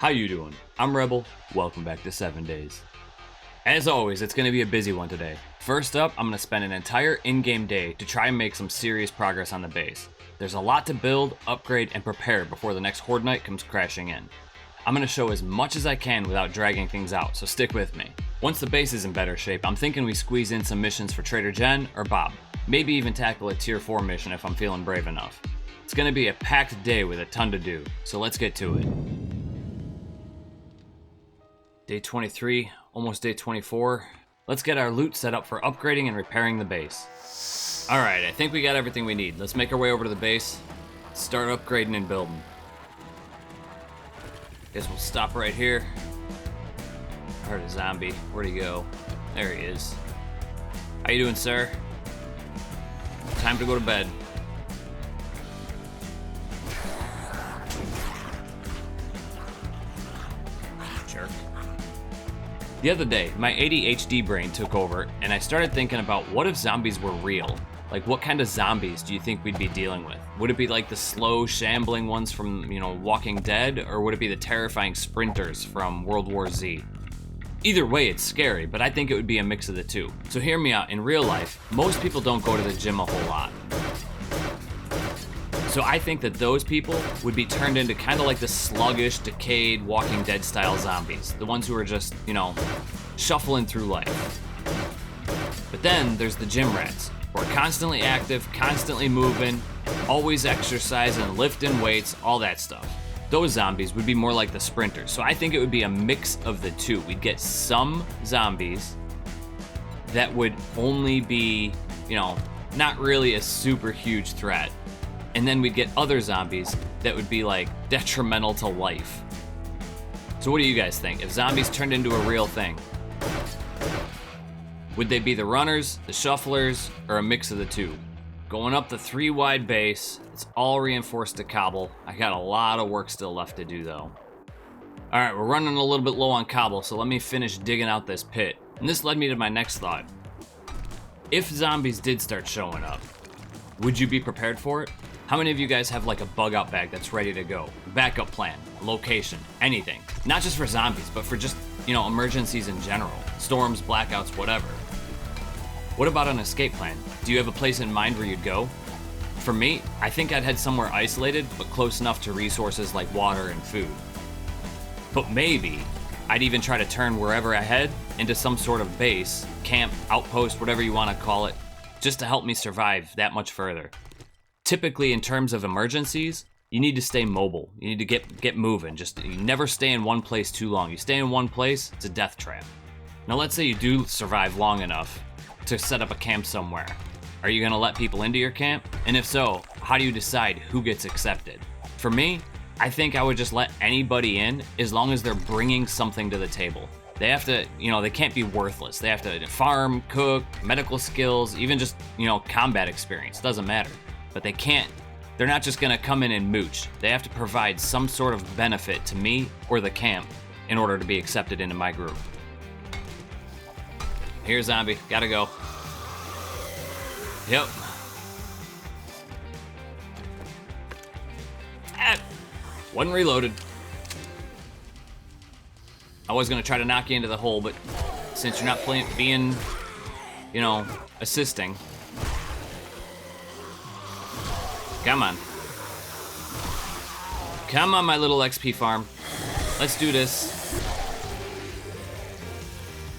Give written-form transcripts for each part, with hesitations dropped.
How you doing? I'm Rebel. Welcome back to 7 Days. As always, it's going to be a busy one today. First up, I'm going to spend an entire in-game day to try and make some serious progress on the base. There's a lot to build, upgrade, and prepare before the next horde night comes crashing in. I'm going to show as much as I can without dragging things out, so stick with me. Once the base is in better shape, I'm thinking we squeeze in some missions for Trader Jen or Bob. Maybe even tackle a tier 4 mission if I'm feeling brave enough. It's going to be a packed day with a ton to do, so let's get to it. Day 23, almost day 24. Let's get our loot set up for upgrading and repairing the base. Alright, I think we got everything we need. Let's make our way over to the base, start upgrading and building. Guess we'll stop right here. I heard a zombie. Where'd he go? There he is. How you doing, sir? Time to go to bed. Jerk. The other day, my ADHD brain took over, and I started thinking about what if zombies were real? Like, what kind of zombies do you think we'd be dealing with? Would it be like the slow, shambling ones from, Walking Dead, or would it be the terrifying sprinters from World War Z? Either way, it's scary, but I think it would be a mix of the two. So hear me out, in real life, most people don't go to the gym a whole lot. So I think that those people would be turned into kind of like the sluggish, decayed, Walking Dead style zombies. The ones who are just, shuffling through life. But then there's the gym rats, who are constantly active, constantly moving, always exercising, lifting weights, all that stuff. Those zombies would be more like the sprinters. So I think it would be a mix of the two. We'd get some zombies that would only be, not really a super huge threat. And then we'd get other zombies that would be like detrimental to life. So what do you guys think? If zombies turned into a real thing, would they be the runners, the shufflers, or a mix of the two? Going up the 3 wide base, it's all reinforced to cobble. I got a lot of work still left to do though. All right, we're running a little bit low on cobble, so let me finish digging out this pit. And this led me to my next thought. If zombies did start showing up, would you be prepared for it? How many of you guys have like a bug out bag that's ready to go? Backup plan, location, anything. Not just for zombies, but for just, emergencies in general. Storms, blackouts, whatever. What about an escape plan? Do you have a place in mind where you'd go? For me, I think I'd head somewhere isolated, but close enough to resources like water and food. But maybe I'd even try to turn wherever I head into some sort of base, camp, outpost, whatever you want to call it, just to help me survive that much further. Typically, in terms of emergencies, you need to stay mobile. You need to get moving. You never stay in one place too long. You stay in one place, it's a death trap. Now, let's say you do survive long enough to set up a camp somewhere. Are you gonna let people into your camp? And if so, how do you decide who gets accepted? For me, I think I would just let anybody in as long as they're bringing something to the table. They have to, they can't be worthless. They have to farm, cook, medical skills, even just, combat experience. Doesn't matter. But they're not just gonna come in and mooch. They have to provide some sort of benefit to me or the camp in order to be accepted into my group. Here's zombie, gotta go. Yep. Wasn't reloaded. I was gonna try to knock you into the hole, but since you're not being, assisting. Come on. Come on, my little XP farm. Let's do this.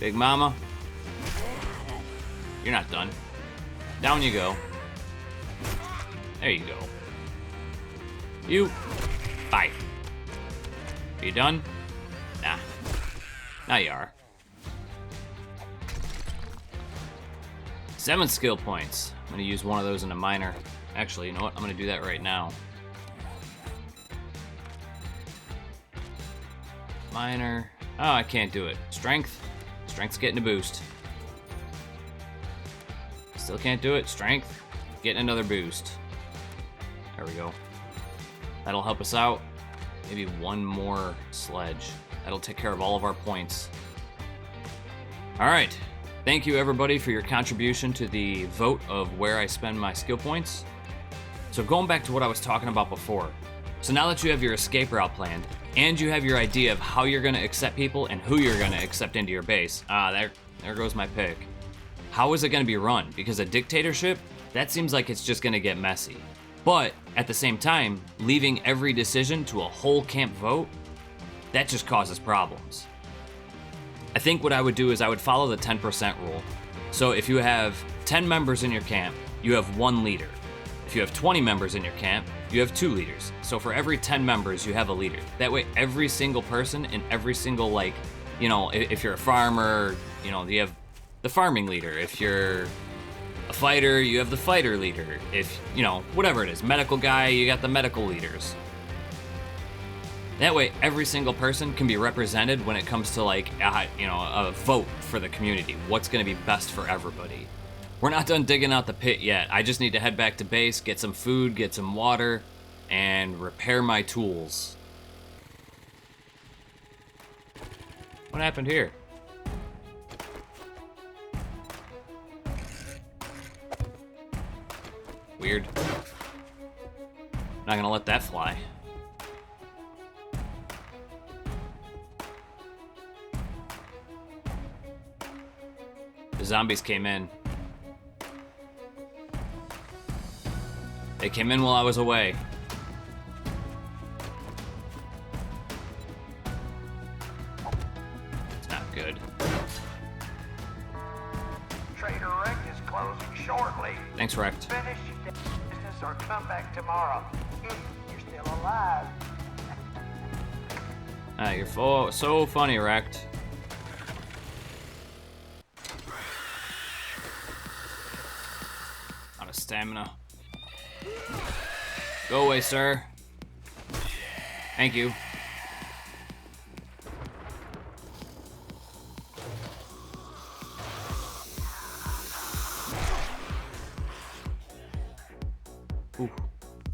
Big mama. You're not done. Down you go. There you go. You. Bye. Are you done? Nah. Now you are. 7 skill points. I'm gonna use one of those in a miner. Actually, you know what? I'm gonna do that right now. Miner. Oh, I can't do it. Strength. Strength's getting a boost. Still can't do it. Strength. Getting another boost. There we go. That'll help us out. Maybe one more sledge. That'll take care of all of our points. All right. Thank you, everybody, for your contribution to the vote of where I spend my skill points. So going back to what I was talking about before. So now that you have your escape route planned, and you have your idea of how you're gonna accept people and who you're gonna accept into your base. There goes my pick. How is it gonna be run? Because a dictatorship, that seems like it's just gonna get messy. But at the same time, leaving every decision to a whole camp vote, that just causes problems. I think what I would do is I would follow the 10% rule. So if you have 10 members in your camp, you have 1 leader. If you have 20 members in your camp, you have 2 leaders. So for every 10 members, you have a leader. That way, every single person in every single, like, you know, if you're a farmer, you know, you have the farming leader. If you're a fighter, you have the fighter leader. If, you know, whatever it is, medical guy, you got the medical leaders. That way, every single person can be represented when it comes to, like, a vote for the community. What's going to be best for everybody. We're not done digging out the pit yet. I just need to head back to base, get some food, get some water, and repair my tools. What happened here? Weird. Not gonna let that fly. The zombies came in. They came in while I was away. It's not good. Trader Wreck is closing shortly. Thanks, Wrecked. Finish your business or come back tomorrow. You're still alive. You're so funny, Wrecked. Out of stamina. Go away, sir. Thank you. Ooh.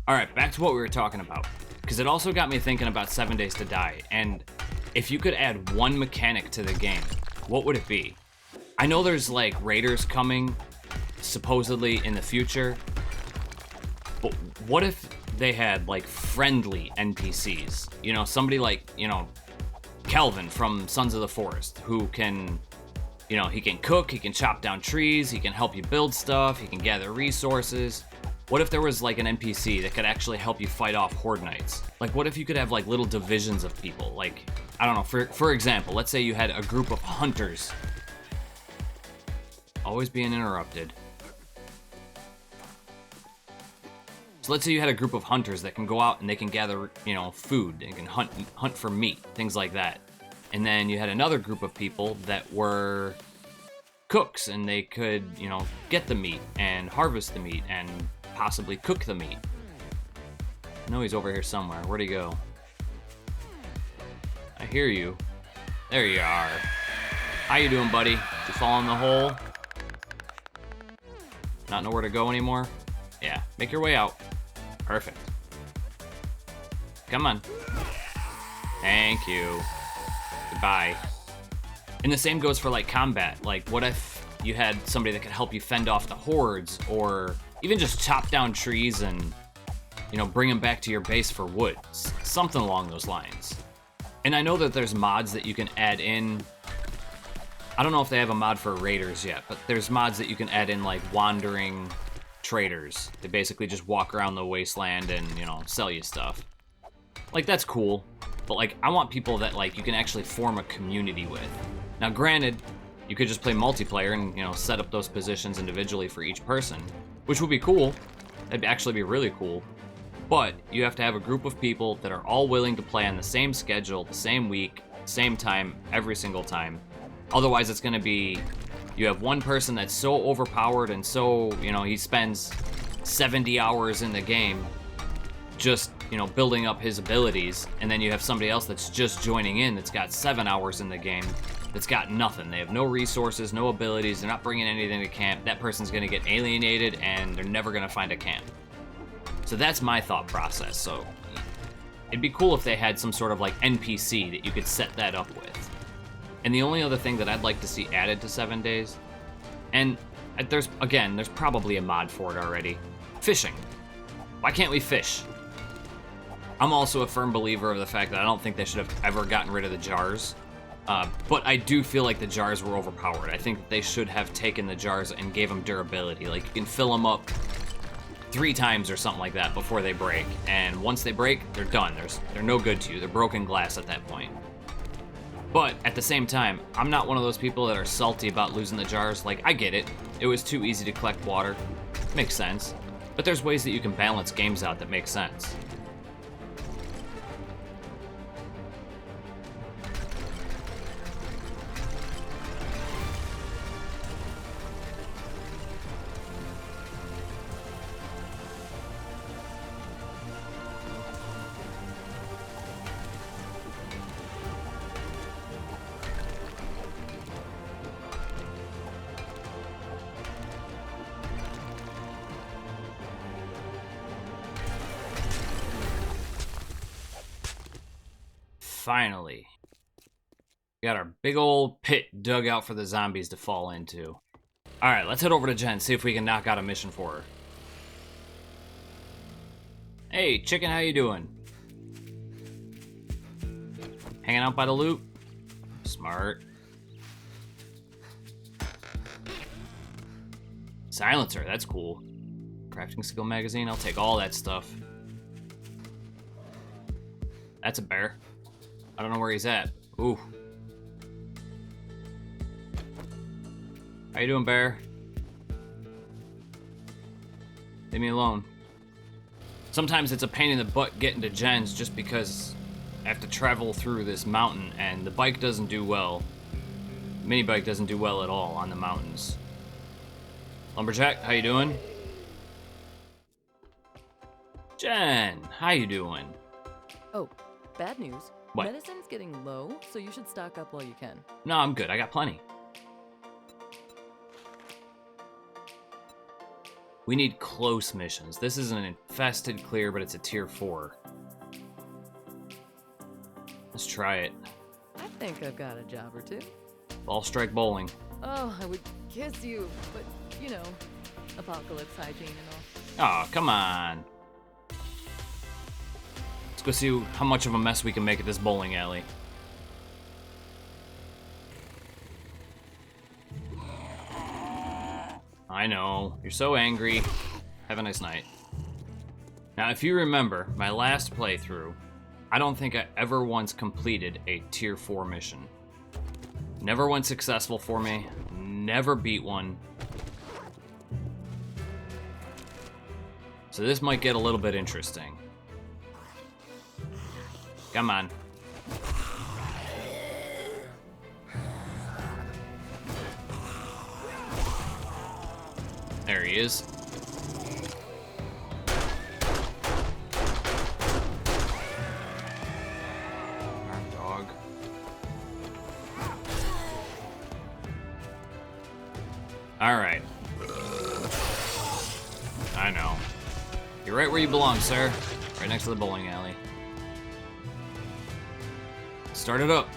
All right, back to what we were talking about. Because it also got me thinking about 7 Days to Die. And if you could add one mechanic to the game, what would it be? I know there's like raiders coming, supposedly in the future. But what if they had like friendly NPCs? You know, somebody like, you know, Kelvin from Sons of the Forest, who can, you know, he can cook, he can chop down trees, he can help you build stuff, he can gather resources. What if there was like an NPC that could actually help you fight off horde knights? Like, what if you could have like little divisions of people? Like, I don't know, for example, let's say you had a group of hunters. Always being interrupted. So let's say you had a group of hunters that can go out and they can gather, you know, food, they can hunt for meat, things like that. And then you had another group of people that were cooks and they could, you know, get the meat and harvest the meat and possibly cook the meat. I know he's over here somewhere. Where'd he go? I hear you. There you are. How you doing, buddy? Did you fall in the hole? Not know where to go anymore? Yeah, make your way out. Perfect. Come on. Thank you. Goodbye. And the same goes for like combat. Like, what if you had somebody that could help you fend off the hordes, or even just chop down trees and, you know, bring them back to your base for wood? Something along those lines. And I know that there's mods that you can add in. I don't know if they have a mod for raiders yet, but there's mods that you can add in, like wandering traders. They basically just walk around the wasteland and, you know, sell you stuff. Like, that's cool, but like, I want people that like you can actually form a community with. Now granted, you could just play multiplayer and, you know, set up those positions individually for each person, which would be cool. That'd actually be really cool. But you have to have a group of people that are all willing to play on the same schedule, the same week, same time, every single time. Otherwise, it's going to be, you have one person that's so overpowered and so, you know, he spends 70 hours in the game just, you know, building up his abilities, and then you have somebody else that's just joining in that's got 7 hours in the game that's got nothing. They have no resources, no abilities, they're not bringing anything to camp. That person's going to get alienated and they're never going to find a camp. So that's my thought process. So it'd be cool if they had some sort of like NPC that you could set that up with. And the only other thing that I'd like to see added to 7 Days, and there's probably a mod for it already, fishing. Why can't we fish? I'm also a firm believer of the fact that I don't think they should have ever gotten rid of the jars. But I do feel like the jars were overpowered. I think that they should have taken the jars and gave them durability. Like, you can fill them up 3 times or something like that before they break. And once they break, they're done. They're no good to you. They're broken glass at that point. But at the same time, I'm not one of those people that are salty about losing the jars. Like, I get it. It was too easy to collect water. Makes sense. But there's ways that you can balance games out that make sense. Finally. We got our big old pit dug out for the zombies to fall into. Alright, let's head over to Jen, see if we can knock out a mission for her. Hey, chicken, how you doing? Hanging out by the loot? Smart. Silencer, that's cool. Crafting skill magazine, I'll take all that stuff. That's a bear. I don't know where he's at. Ooh. How you doing, bear? Leave me alone. Sometimes it's a pain in the butt getting to Jen's just because I have to travel through this mountain and the bike doesn't do well. The mini bike doesn't do well at all on the mountains. Lumberjack, how you doing? Jen, how you doing? Oh, bad news. What? Medicine's getting low, so you should stock up while you can. No, I'm good. I got plenty. We need close missions. This is an infested clear, but it's a tier 4. Let's try it. I think I've got a job or two. Ball strike bowling. Oh, I would kiss you, but, you know, apocalypse hygiene and all. Oh, come on. Let's go see how much of a mess we can make at this bowling alley. I know. You're so angry. Have a nice night. Now, if you remember my last playthrough, I don't think I ever once completed a tier 4 mission. Never went successful for me. Never beat one. So this might get a little bit interesting. Come on. There he is. Our dog. All right. I know. You're right where you belong, sir. Right next to the bowling alley. Start it up.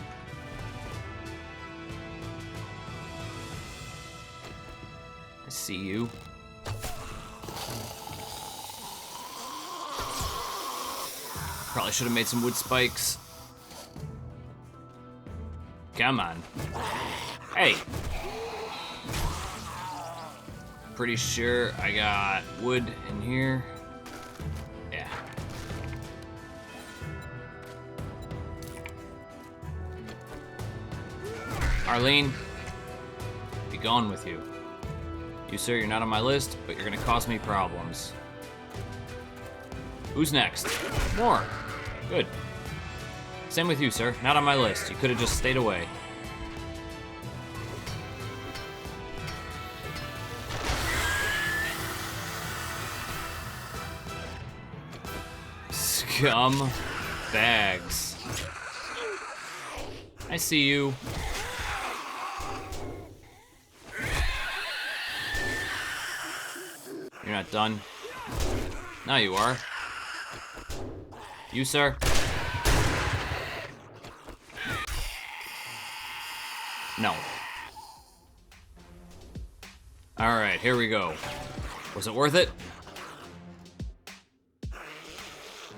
I see you. Probably should have made some wood spikes. Come on. Hey. Pretty sure I got wood in here. Yeah. Arlene, be gone with you. You, sir, you're not on my list, but you're gonna cause me problems. Who's next? More. Good. Same with you, sir. Not on my list. You could have just stayed away. Scum bags. I see you. You're not done. Now you are. You, sir? No. Alright, here we go. Was it worth it?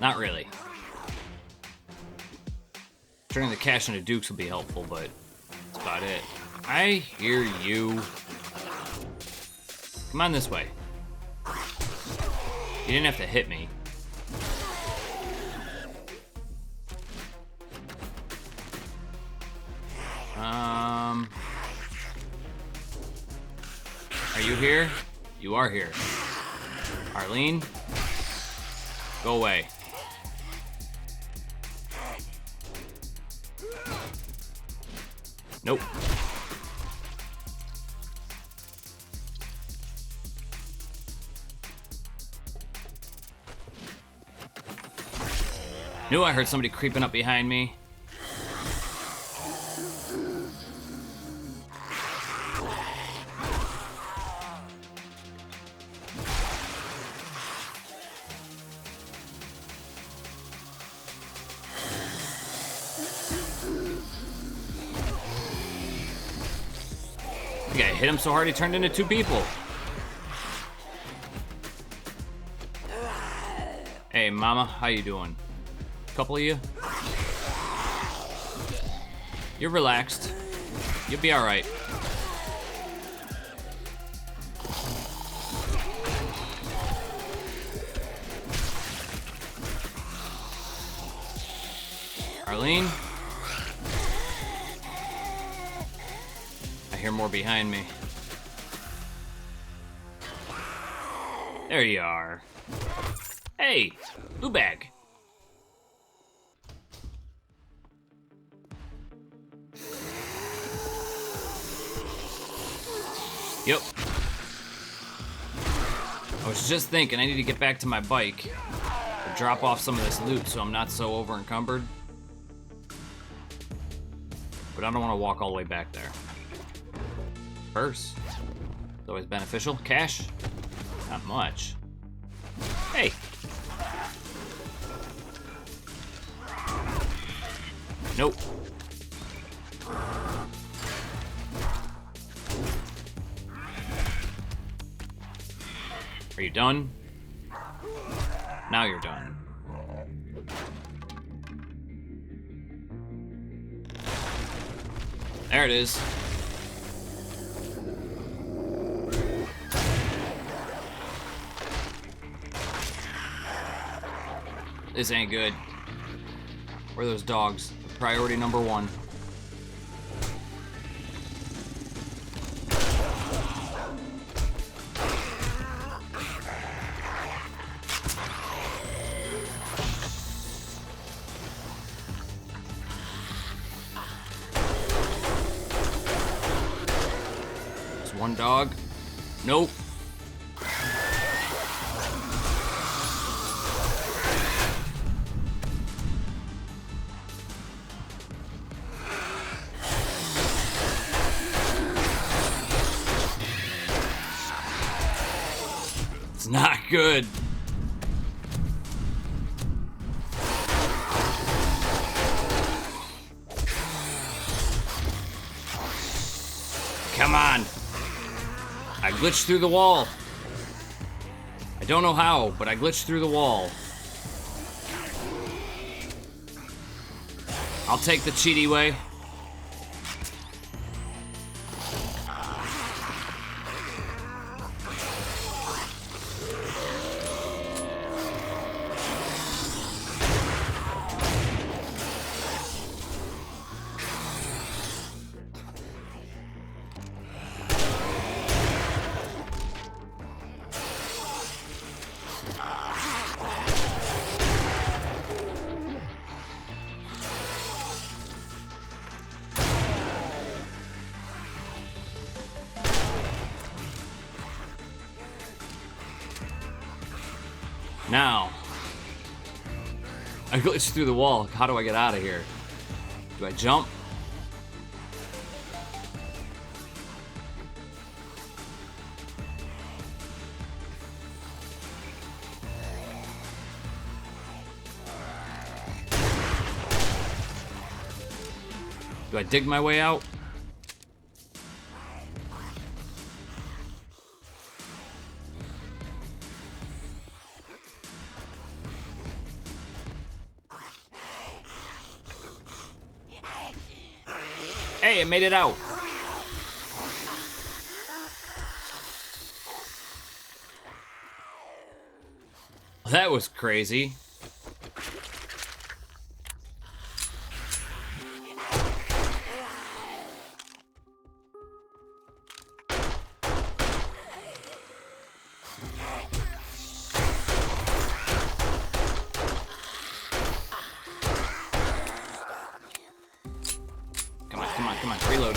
Not really. Turning the cash into dukes will be helpful, but that's about it. I hear you. Come on this way. You didn't have to hit me. Are you here? You are here. Arlene? Go away. Nope. Knew I heard somebody creeping up behind me. I think I hit him so hard he turned into two people. Hey, mama, how you doing? Couple of you? You're relaxed. You'll be alright. Arlene? I hear more behind me. There you are. Hey, blue bag. Yep. I was just thinking I need to get back to my bike. Or drop off some of this loot so I'm not so over encumbered. But I don't want to walk all the way back there. Purse. It's always beneficial. Cash. Not much. Hey. Nope. Are you done? Now you're done. There it is. This ain't good. Where are those dogs? Priority number one. There's one dog. Nope. It's not good. Come on. I glitched through the wall. I don't know how, but I glitched through the wall. I'll take the cheaty way. Now, I glitched through the wall. How do I get out of here? Do I jump? Do I dig my way out? Yay, I made it out. That was crazy. Come on, reload.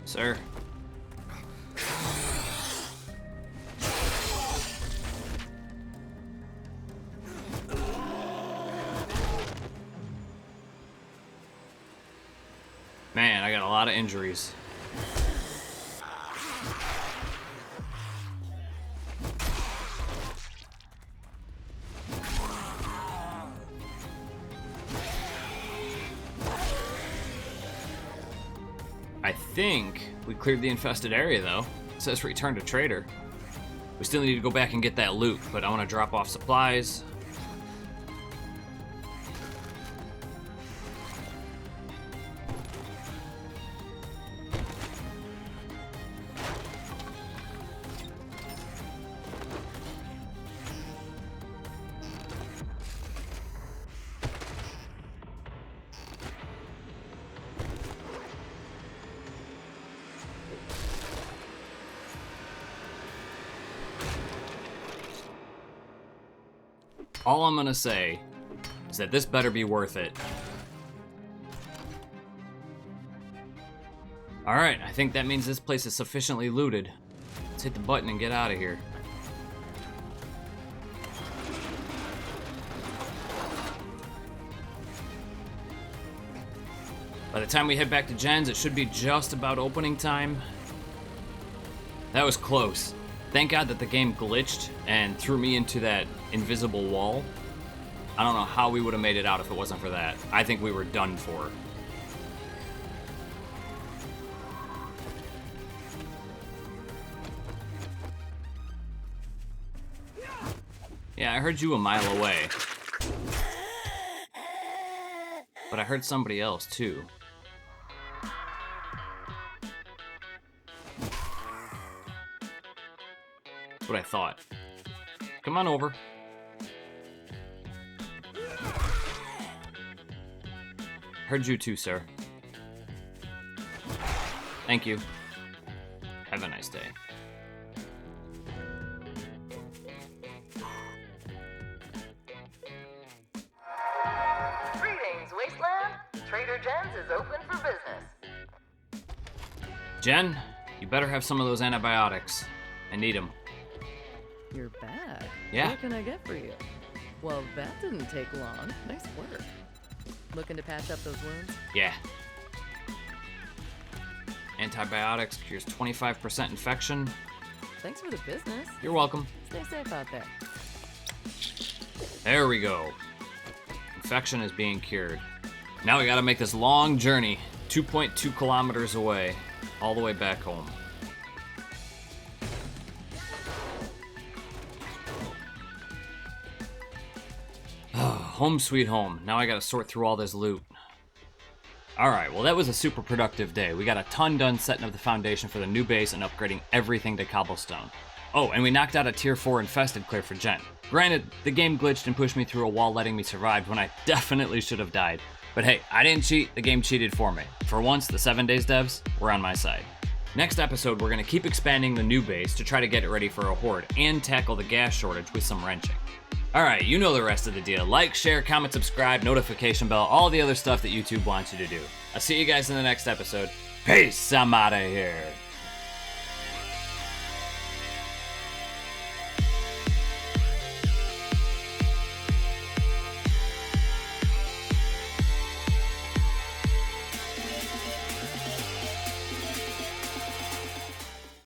Sir. Man, I got a lot of injuries. I think we cleared the infested area, though. It says return to trader. We still need to go back and get that loot, but I want to drop off supplies. All I'm gonna say is that this better be worth it. Alright, I think that means this place is sufficiently looted. Let's hit the button and get out of here. By the time we head back to Jen's, it should be just about opening time. That was close. Thank God that the game glitched and threw me into that invisible wall. I don't know how we would have made it out if it wasn't for that. I think we were done for. Yeah, I heard you a mile away. But I heard somebody else too. That's what I thought. Come on over. Heard you too, sir. Thank you. Have a nice day. Greetings, Wasteland. Trader Jen's is open for business. Jen, you better have some of those antibiotics. I need them. You're back. Yeah. What can I get for you? Well, that didn't take long. Nice work. Looking to patch up those wounds? Yeah. Antibiotics cures 25% infection. Thanks for the business. You're welcome. Stay safe out there. There we go. Infection is being cured. Now we gotta make this long journey, 2.2 kilometers away, all the way back home. Home sweet home. Now I gotta sort through all this loot. Alright, well that was a super productive day. We got a ton done setting up the foundation for the new base and upgrading everything to cobblestone. Oh, and we knocked out a tier 4 infested clear for Jen. Granted, the game glitched and pushed me through a wall letting me survive when I definitely should have died. But hey, I didn't cheat, the game cheated for me. For once, the 7 days devs were on my side. Next episode, we're gonna keep expanding the new base to try to get it ready for a horde and tackle the gas shortage with some wrenching. Alright, you know the rest of the deal. Like, share, comment, subscribe, notification bell, all the other stuff that YouTube wants you to do. I'll see you guys in the next episode. Peace, I'm out of here.